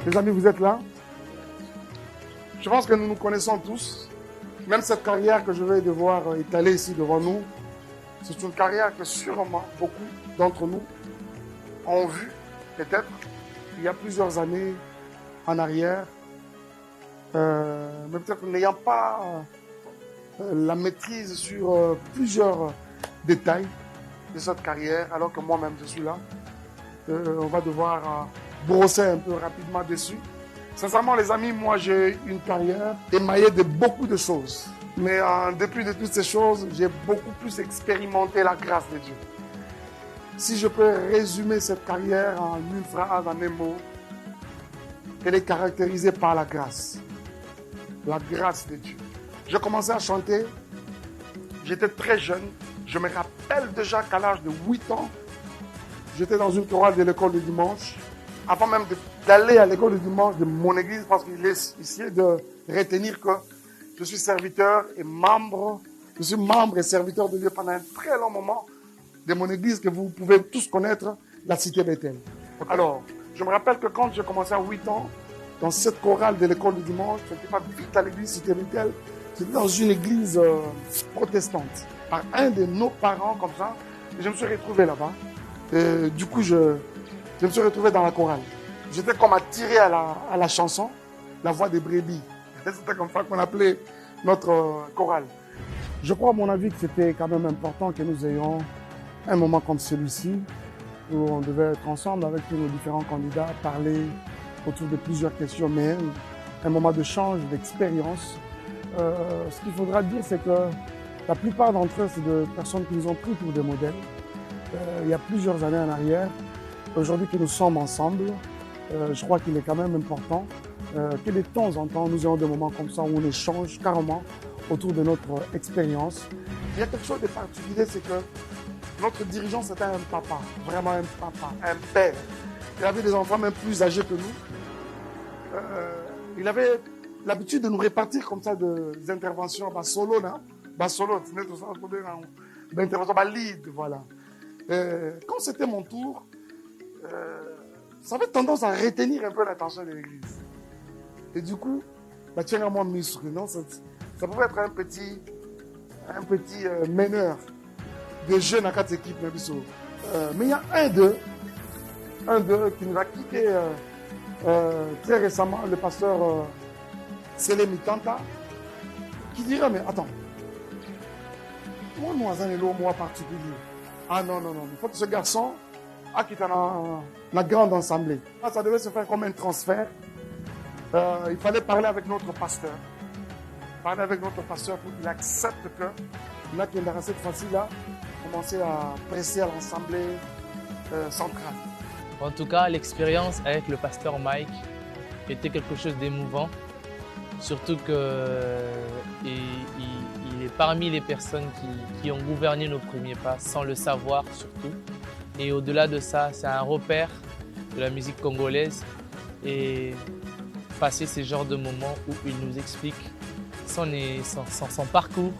Les amis, vous êtes là? Je pense que nous nous connaissons tous. Même cette carrière que je vais devoir étaler ici devant nous, c'est une carrière que sûrement beaucoup d'entre nous ont vue, peut-être, il y a plusieurs années en arrière, mais peut-être n'ayant pas la maîtrise sur plusieurs détails de cette carrière, alors que moi-même je suis là. On va devoir brosser un peu rapidement dessus. Sincèrement, les amis, moi j'ai une carrière émaillée de beaucoup de choses. Mais en dépit de toutes ces choses, j'ai beaucoup plus expérimenté la grâce de Dieu. Si je peux résumer cette carrière en une phrase, en un mot, elle est caractérisée par la grâce. La grâce de Dieu. J'ai commencé à chanter, j'étais très jeune. Je me rappelle déjà qu'à l'âge de 8 ans, j'étais dans une chorale de l'école du dimanche. Avant même d'aller à l'école du dimanche de mon église, parce qu'il essayait de retenir que je suis serviteur et membre. Je suis membre et serviteur de Dieu pendant un très long moment de mon église que vous pouvez tous connaître, la Cité Bethel. Alors, je me rappelle que quand j'ai commencé à 8 ans, dans cette chorale de l'école du dimanche, je n'étais pas vite à l'église Cité Bethel, j'étais dans une église protestante, par un de nos parents comme ça, et je me suis retrouvé là-bas. Et du coup, je me suis retrouvé dans la chorale. J'étais comme attiré à la chanson, la voix des brebis. C'était comme ça qu'on appelait notre chorale. Je crois, à mon avis, que c'était quand même important que nous ayons un moment comme celui-ci, où on devait être ensemble avec tous nos différents candidats, parler autour de plusieurs questions, mais un moment de change, d'expérience. Ce qu'il faudra dire, c'est que la plupart d'entre eux, c'est des personnes qui nous ont pris pour des modèles. Il y a plusieurs années en arrière, aujourd'hui que nous sommes ensemble, je crois qu'il est quand même important que de temps en temps, nous ayons des moments comme ça où on échange carrément autour de notre expérience. Il y a quelque chose de particulier, c'est que notre dirigeant, c'était un papa, vraiment un papa, un père. Il avait des enfants même plus âgés que nous. Il avait l'habitude de nous répartir comme ça des interventions, solo, d'intervention, lead, voilà. Quand c'était mon tour, ça avait tendance à retenir un peu l'attention de l'église. Et du coup, tiens à moi, non, ça pouvait être un petit meneur de jeunes à 4 équipes. Mais il y a un d'eux qui nous a quittés très récemment, le pasteur Sélé Mitanta, qui dirait, mais attends, moi, particulier. Ah non, il faut que ce garçon qui est dans la grande assemblée. Ça devait se faire comme un transfert. Il fallait parler avec notre pasteur. Parler avec notre pasteur pour qu'il accepte que là, qui est dans cette fois-ci-là, commencer à presser à l'assemblée centrale. En tout cas, l'expérience avec le pasteur Mike était quelque chose d'émouvant. Surtout qu'il est parmi les personnes qui ont gouverné nos premiers pas, sans le savoir surtout. Et au-delà de ça, c'est un repère de la musique congolaise. Et passer ces genres de moments où il nous explique son parcours,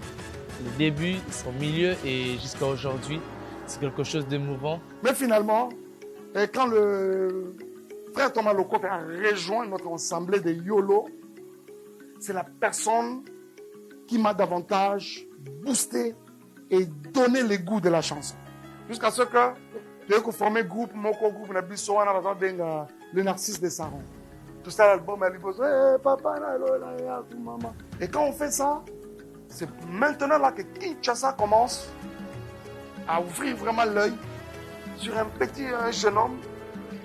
le début, son milieu et jusqu'à aujourd'hui, c'est quelque chose d'émouvant. Mais finalement, quand le frère Thomas Lokof a rejoint notre assemblée de YOLO, c'est la personne qui m'a davantage boosté et donné le goût de la chanson. Jusqu'à ce que j'ai formé groupe, Moko groupe, le Narcisse de Saron. Tout ça, l'album, elle dit, papa, maman. Et quand on fait ça, c'est maintenant là que Kinshasa commence à ouvrir vraiment l'œil sur un jeune homme,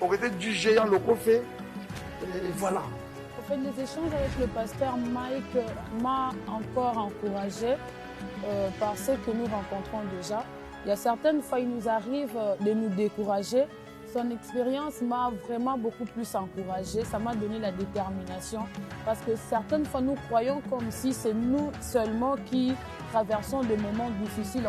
aurait été du géant Lokofé. Et voilà. En fait, les échanges avec le pasteur Mike m'a encore encouragé par ce que nous rencontrons déjà. Il y a certaines fois, il nous arrive de nous décourager. Son expérience m'a vraiment beaucoup plus encouragée. Ça m'a donné la détermination. Parce que certaines fois, nous croyons comme si c'est nous seulement qui traversons des moments difficiles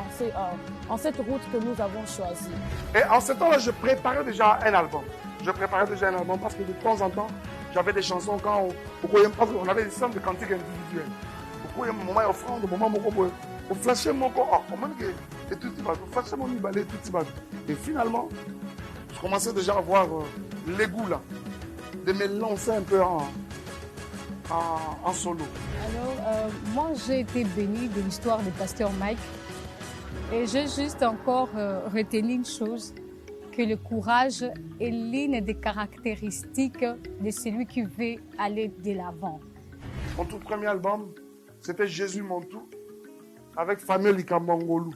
en cette route que nous avons choisie. Et en ce temps-là, je préparais déjà un album. Parce que de temps en temps, j'avais des chansons quand on avait des scènes de cantiques individuelles. Au moment offrande, au moment où on flashait mon corps, et finalement, je commençais déjà à avoir l'égout là, de me lancer un peu en solo? Alors, moi, j'ai été bénie de l'histoire du pasteur Mike. Et j'ai juste encore retenu une chose, que le courage est l'une des caractéristiques de celui qui veut aller de l'avant. Mon tout premier album, c'était Jésus mon tout, avec Famille Likambangolu.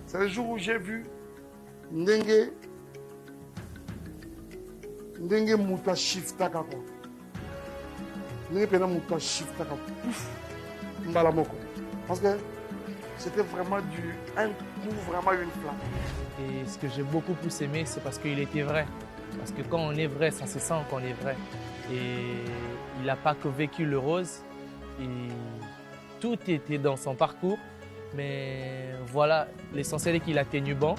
C'est le jour où j'ai vu Ndenge Muta Shifta Kako. Ndenge Pena Muta Shifta Kako. Mbalamoko. Parce que c'était vraiment un coup, vraiment une flamme. Et ce que j'ai beaucoup plus aimé, c'est parce qu'il était vrai. Parce que quand on est vrai, ça se sent qu'on est vrai. Et il n'a pas que vécu le rose. Et tout était dans son parcours. Mais voilà, l'essentiel est qu'il a tenu bon.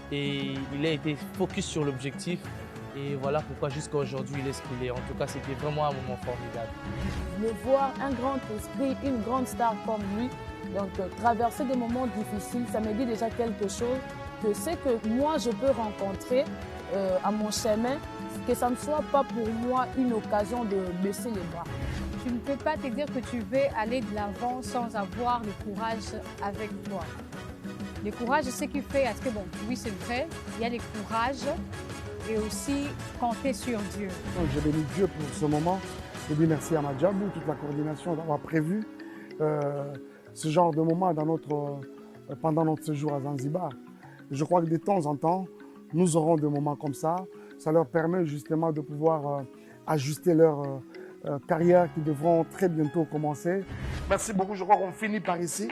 Et il a été focus sur l'objectif. Et voilà pourquoi jusqu'à aujourd'hui, il est ce qu'il est. En tout cas, c'était vraiment un moment formidable. De voir un grand esprit, une grande star comme lui, donc traverser des moments difficiles, ça me dit déjà quelque chose, que c'est que moi je peux rencontrer à mon chemin, que ça ne soit pas pour moi une occasion de baisser les bras. Tu ne peux pas te dire que tu veux aller de l'avant sans avoir le courage avec toi. Le courage, c'est ce qui fait, parce que bon, oui c'est vrai, il y a le courage et aussi compter sur Dieu. Je bénis Dieu pour ce moment. Je dis merci à Madjabou, toute la coordination d'avoir prévu ce genre de moment pendant notre séjour à Zanzibar. Je crois que de temps en temps, nous aurons des moments comme ça. Ça leur permet justement de pouvoir ajuster leur carrière qui devront très bientôt commencer. Merci beaucoup. Je crois qu'on finit par ici.